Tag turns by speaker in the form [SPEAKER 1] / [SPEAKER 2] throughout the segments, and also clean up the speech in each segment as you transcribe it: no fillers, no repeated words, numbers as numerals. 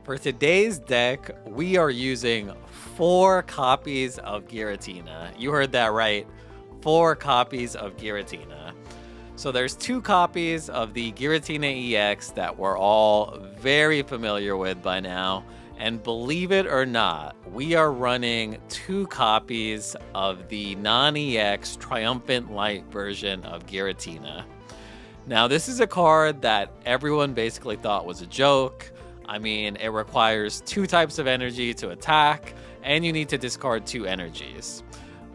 [SPEAKER 1] For today's deck, we are using 4 copies of Giratina. You heard that right. 4 copies of Giratina. So there's 2 copies of the Giratina EX that we're all very familiar with by now. And believe it or not, we are running 2 copies of the non-EX Triumphant Light version of Giratina. Now, this is a card that everyone basically thought was a joke. I mean, it requires 2 types of energy to attack, and you need to discard 2 energies.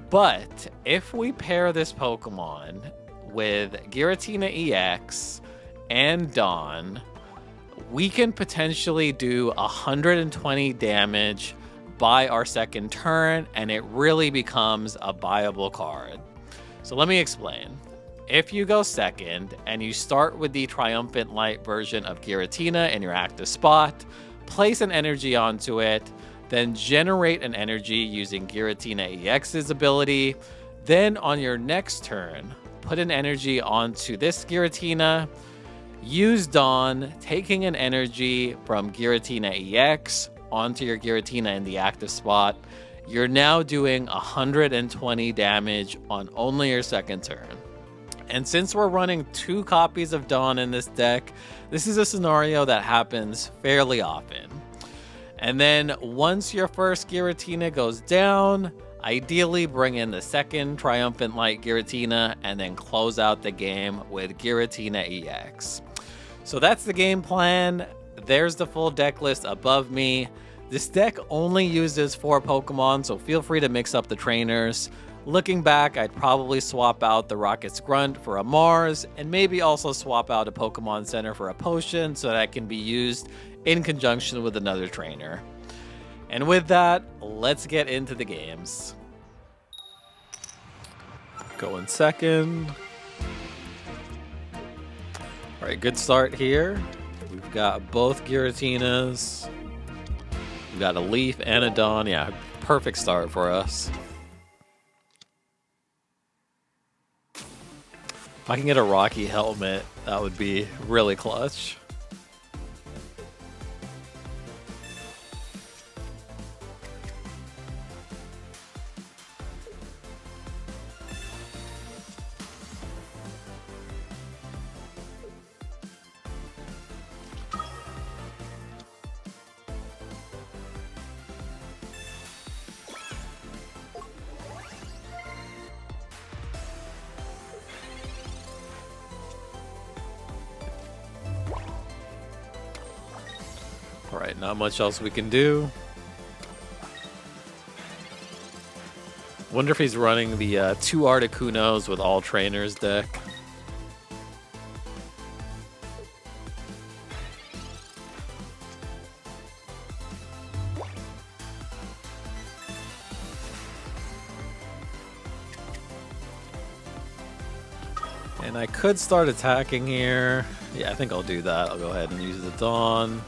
[SPEAKER 1] But if we pair this Pokemon with Giratina EX and Dawn, we can potentially do 120 damage by our second turn, and it really becomes a viable card. So let me explain. If you go second and you start with the Triumphant Light version of Giratina in your active spot, place an energy onto it, then generate an energy using Giratina EX's ability. Then on your next turn, put an energy onto this Giratina, use Dawn, taking an energy from Giratina EX onto your Giratina in the active spot. You're now doing 120 damage on only your second turn. And since we're running 2 copies of Dawn in this deck, this is a scenario that happens fairly often. And then once your first Giratina goes down, ideally bring in the second Triumphant Light Giratina and then close out the game with Giratina EX. So that's the game plan. There's the full deck list above me. This deck only uses 4 Pokemon, so feel free to mix up the trainers. Looking back, I'd probably swap out the Rocket's Grunt for a Mars, and maybe also swap out a Pokemon Center for a Potion so that it can be used in conjunction with another trainer. And with that, let's get into the games. Going second. All right, good start here. We've got both Giratinas. We've got a Leaf and a Dawn. Yeah, perfect start for us. If I can get a Rocky Helmet, that would be really clutch. Alright, not much else we can do. Wonder if he's running the 2 Articunos with all trainers deck. And I could start attacking here. Yeah, I think I'll do that. I'll go ahead and use the Dawn.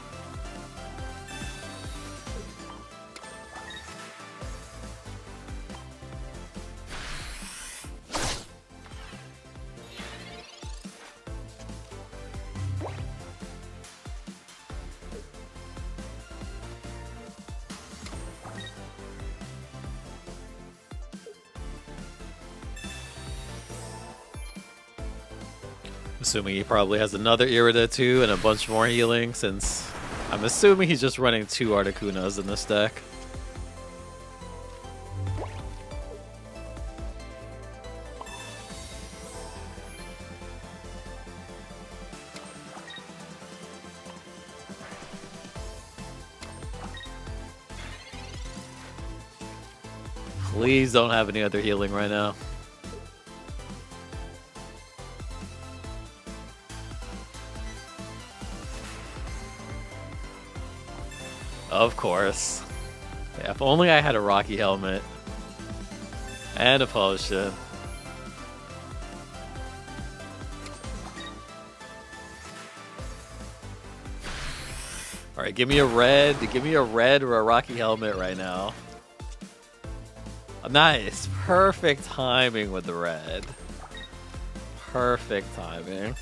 [SPEAKER 1] Assuming he probably has another Irida too and a bunch more healing, since I'm assuming he's just running 2 Articunos in this deck. Please don't have any other healing right now. Of course. Yeah, if only I had a Rocky Helmet. And a potion. Alright, give me a red. Give me a red or a Rocky Helmet right now. Nice. Perfect timing with the red. Perfect timing.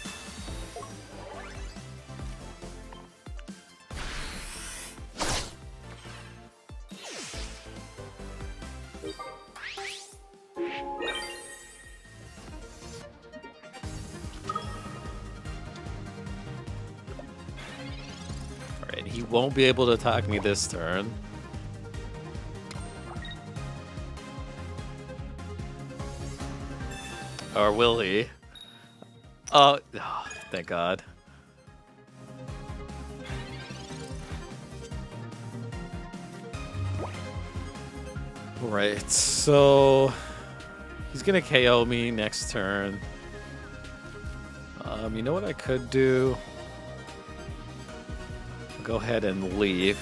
[SPEAKER 1] he won't be able to attack me this turn. Or will he? Oh, thank God. Right, so he's gonna KO me next turn. You know what I could do? Go ahead and leave.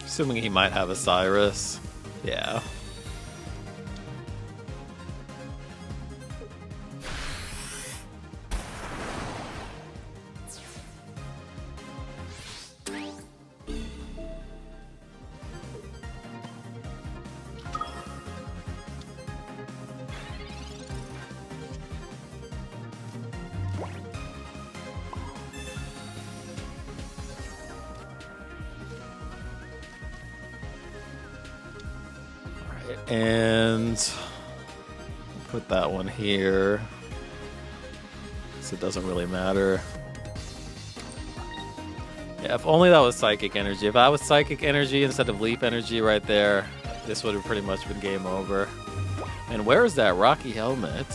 [SPEAKER 1] Assuming he might have a Cyrus. Yeah. And put that one here, so it doesn't really matter. Yeah, if only that was Psychic Energy. If I was Psychic Energy instead of Leap Energy right there, this would have pretty much been game over. And where is that Rocky Helmet?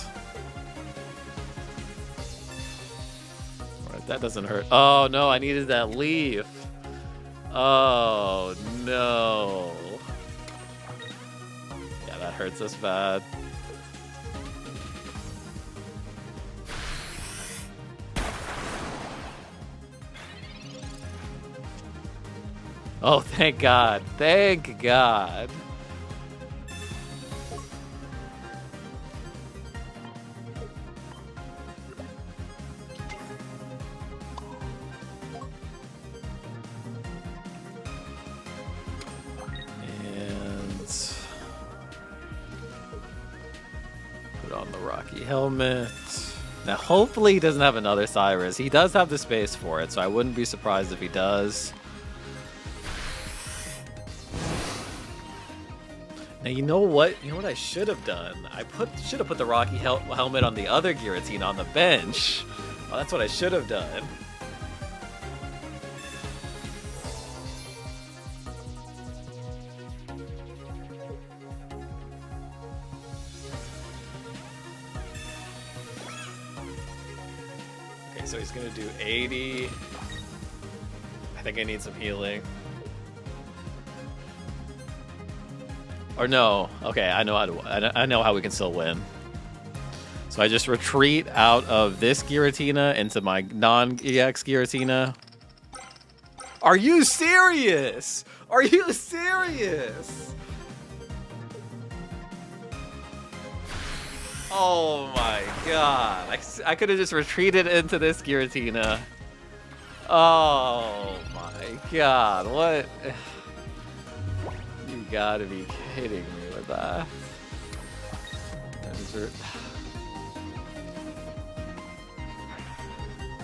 [SPEAKER 1] Alright, that doesn't hurt. Oh no, I needed that Leaf. Oh no. That hurts us bad. Oh, thank God. Thank God. Helmet. Now, hopefully he doesn't have another Cyrus. He does have the space for it, so I wouldn't be surprised if he does. Now, you know what? You know what I should have done? I should have put the Rocky helmet on the other Giratina on the bench. Oh, that's what I should have done. So he's gonna do 80. I think I need some healing. Or no. Okay, I know how to. I know how we can still win. So I just retreat out of this Giratina into my non-EX Giratina. Are you serious? Are you serious? Oh my God. I could have just retreated into this Giratina. Oh my God. What? You gotta be kidding me with that.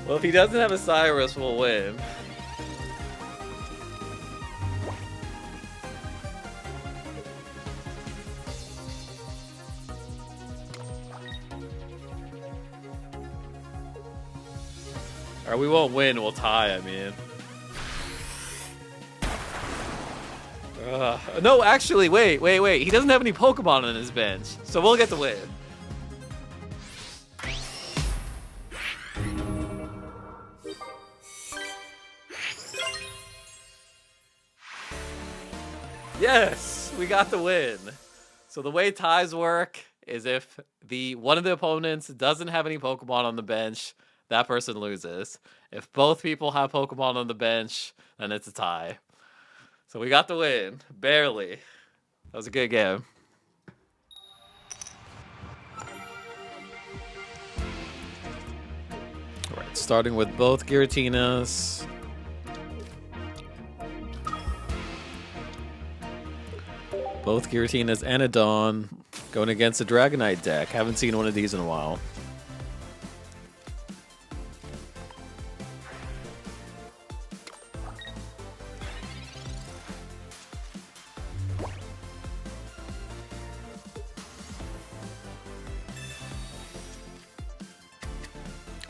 [SPEAKER 1] Well, if he doesn't have a Cyrus, we'll win. Or we won't win, we'll tie, I mean. No, actually, wait. He doesn't have any Pokemon on his bench, so we'll get the win. Yes, we got the win. So the way ties work is if one of the opponents doesn't have any Pokemon on the bench, that person loses. If both people have Pokemon on the bench, then it's a tie. So we got the win. Barely. That was a good game. Alright, starting with both Giratinas. Both Giratinas and a Dawn going against a Dragonite deck. Haven't seen one of these in a while.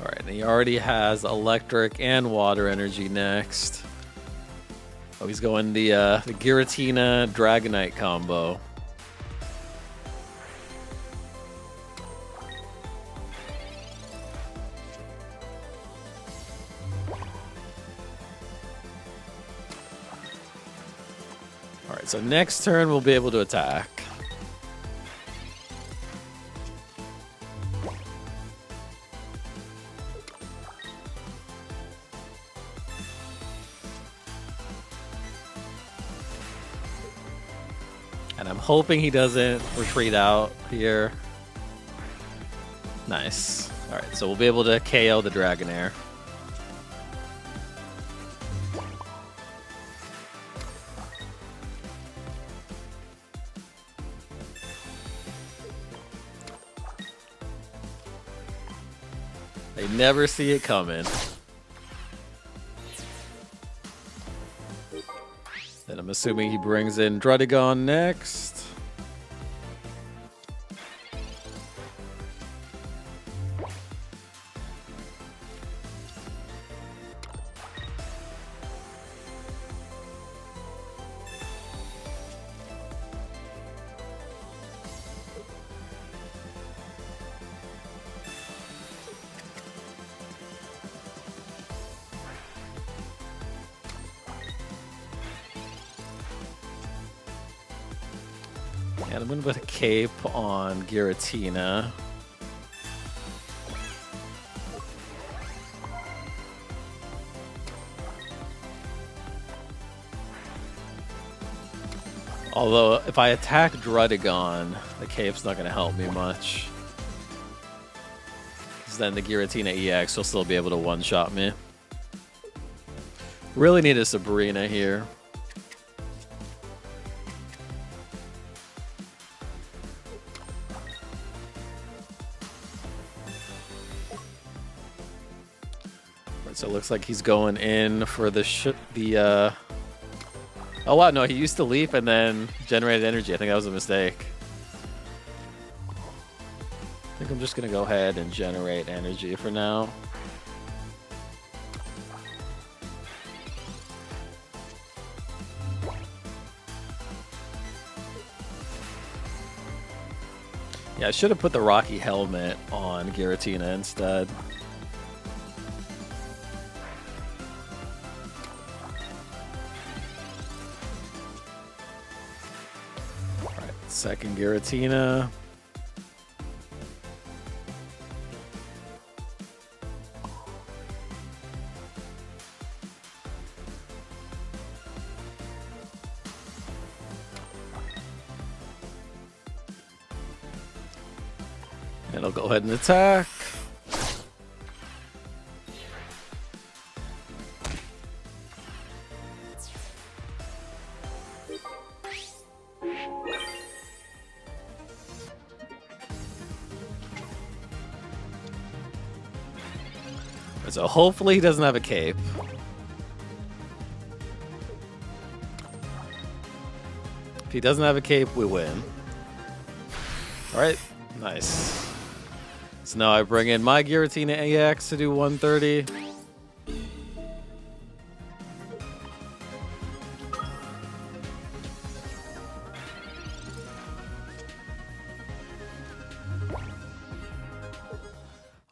[SPEAKER 1] Alright, and he already has electric and water energy next. Oh, he's going the Giratina Dragonite combo. Alright, so next turn we'll be able to attack. And I'm hoping he doesn't retreat out here. Nice. Alright, so we'll be able to KO the Dragonair. They never see it coming. Then I'm assuming he brings in Druddigon next. And I'm going to put a cape on Giratina. Although, if I attack Druddigon, the cape's not going to help me much. Because then the Giratina EX will still be able to one-shot me. Really need a Sabrina here. So it looks like he's going in for the oh wow, no, he used to leap and then generated energy. I think that was a mistake. I think I'm just gonna go ahead and generate energy for now. Yeah, I should have put the Rocky Helmet on Giratina instead. Second Giratina. And I'll go ahead and attack. So hopefully he doesn't have a cape. If he doesn't have a cape, we win. Alright, nice. So now I bring in my Giratina EX to do 130.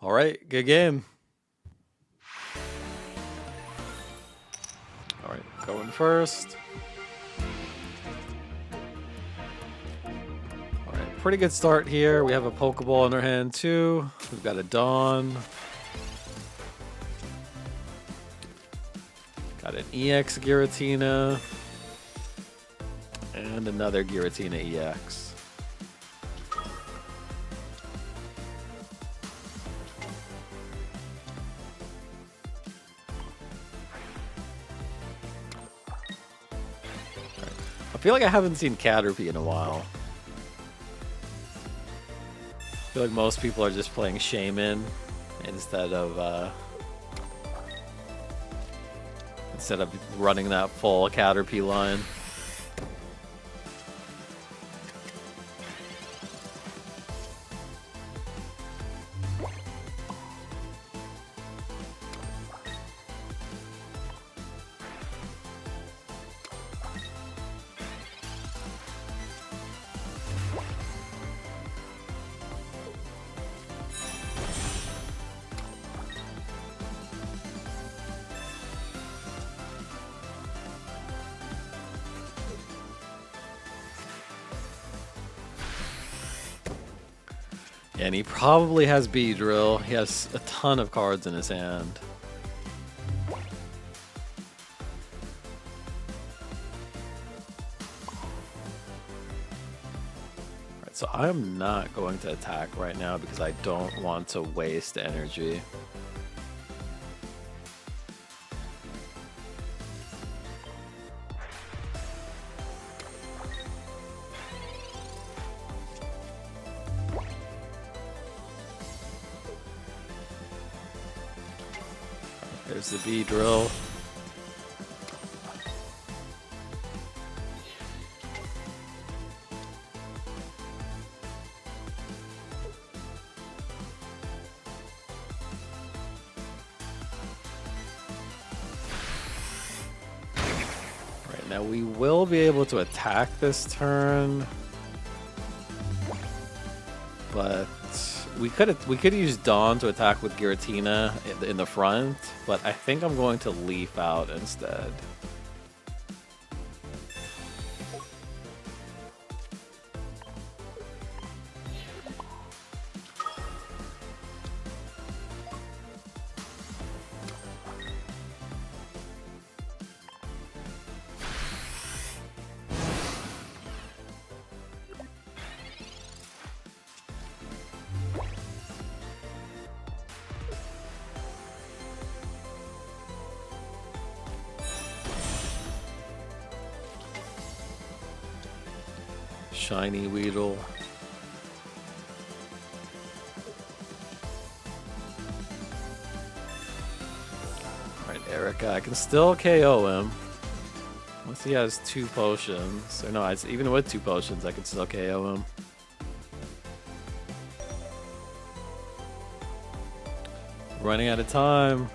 [SPEAKER 1] Alright, good game. Alright, going first. Alright, pretty good start here. We have a Pokeball in our hand too. We've got a Dawn. Got an EX Giratina. And another Giratina EX. feel like I haven't seen Caterpie in a while. I feel like most people are just playing Shaman instead of running that full Caterpie line. And he probably has Beedrill. He has a ton of cards in his hand. Alright, so I'm not going to attack right now because I don't want to waste energy. There's the Beedrill. Right, now we will be able to attack this turn, but we could use Dawn to attack with Giratina in the front, but I think I'm going to Leaf out instead. Shiny Weedle. Alright, Erica. I can still KO him. Once he has 2 potions. Or no, even with 2 potions, I can still KO him. Running out of time.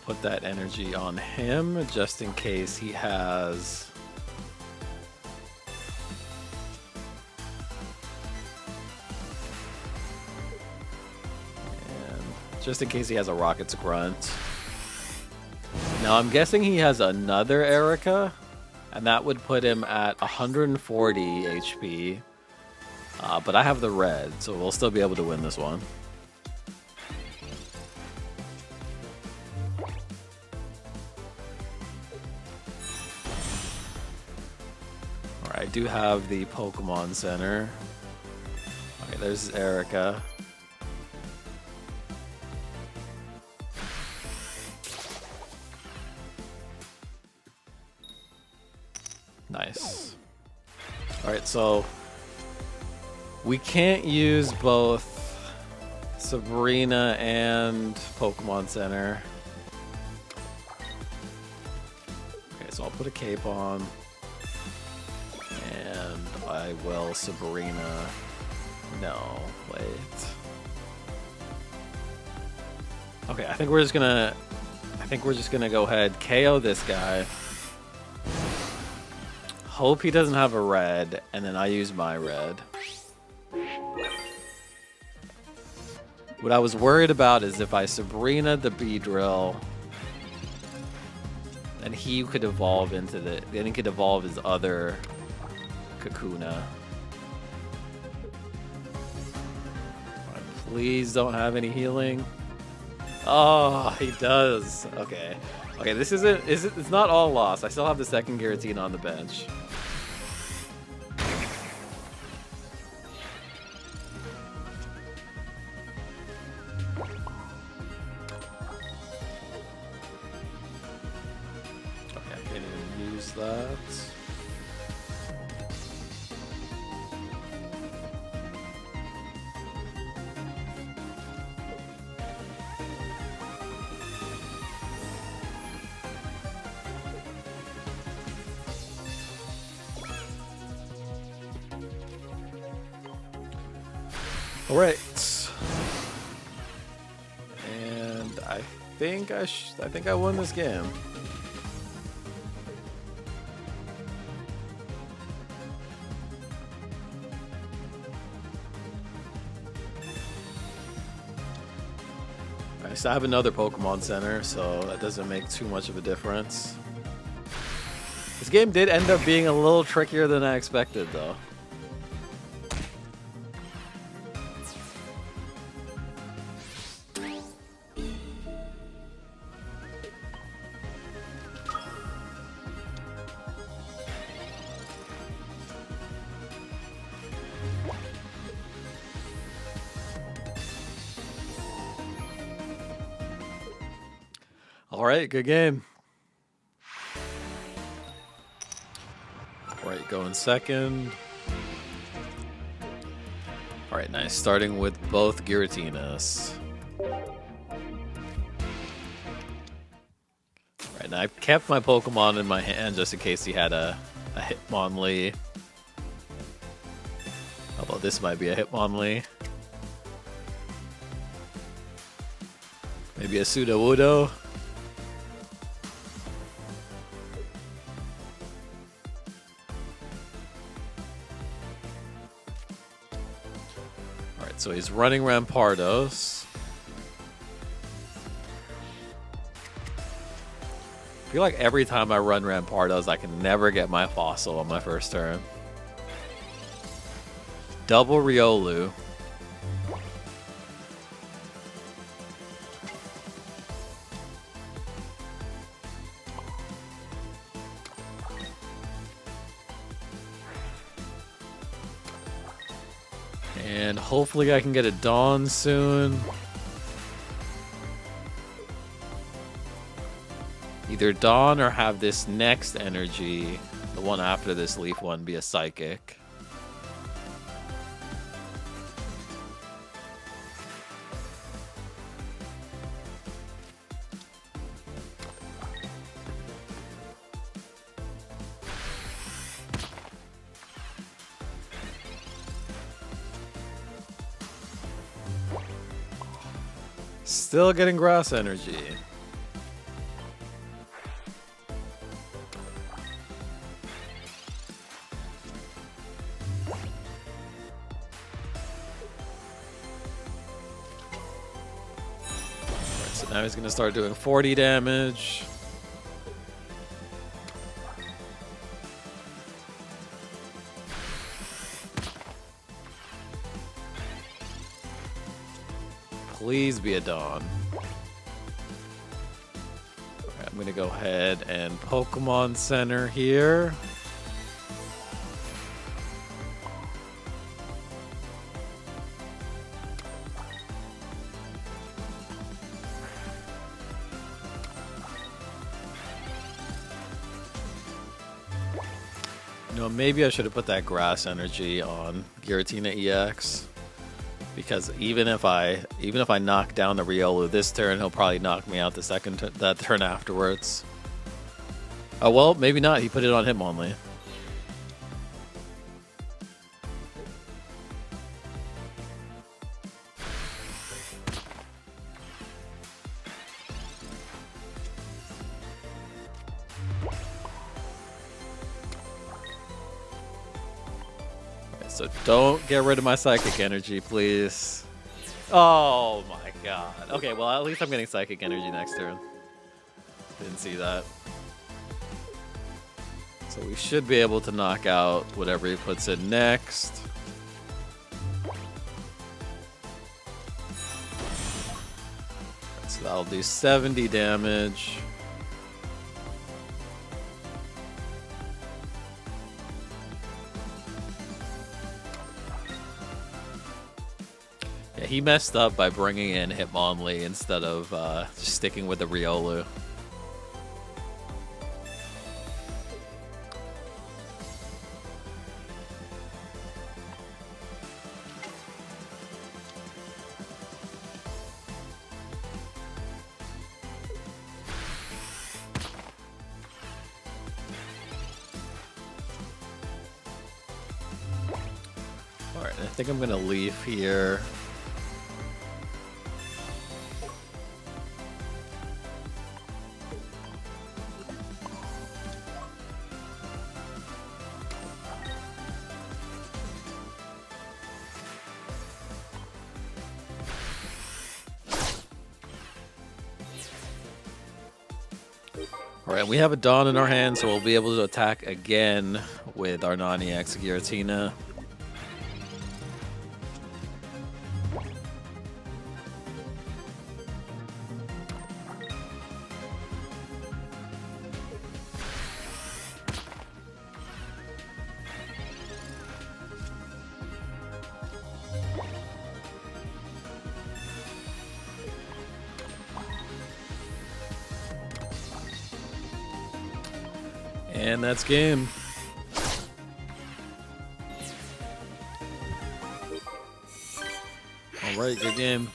[SPEAKER 1] Put that energy on him just in case he has a Rocket's Grunt. Now I'm guessing he has another Erica, and that would put him at 140 HP. But I have the red, so we'll still be able to win this one. I do have the Pokemon Center. Okay, there's Erica. Nice. Alright, so we can't use both Sabrina and Pokemon Center. Okay, so I'll put a cape on. And I will Sabrina. No, wait. Okay, I think we're just gonna go ahead, KO this guy. Hope he doesn't have a red, and then I use my red. What I was worried about is if I Sabrina the Beedrill, then he could evolve then he could evolve his other Kakuna. Right, please don't have any healing. Oh, he does. Okay. Okay, it's not all lost. I still have the second Giratina on the bench. There's that. All right. And I think I won this game. I have another Pokemon Center, so that doesn't make too much of a difference. This game did end up being a little trickier than I expected, though. All right, good game. All right, going second. All right, nice. Starting with both Giratinas. All right, now I kept my Pokemon in my hand just in case he had a Hitmonlee. Although this might be a Hitmonlee. Maybe a Sudowoodo. So he's running Rampardos. I feel like every time I run Rampardos, I can never get my Fossil on my first turn. Double Riolu. And hopefully I can get a Dawn soon. Either Dawn or have this next energy, the one after this Leaf one, be a Psychic. Still getting Grass Energy. Alright, so now he's going to start doing 40 damage. Please be a Dawn. Okay, I'm gonna go ahead and Pokemon Center here. You know, maybe I should have put that Grass Energy on Giratina EX. Because even if I knock down the Riolu this turn, he'll probably knock me out that turn afterwards. Oh well, maybe not. He put it on Hitmonlee. So don't get rid of my Psychic Energy, please. Oh my god. Okay, well at least I'm getting Psychic Energy next turn. Didn't see that. So we should be able to knock out whatever he puts in next. So that'll do 70 damage. Yeah, he messed up by bringing in Hitmonlee instead of just sticking with the Riolu. think I'm gonna leave here. Alright, we have a Dawn in our hand, so we'll be able to attack again with our non-EX Giratina. And that's game. All right, good game.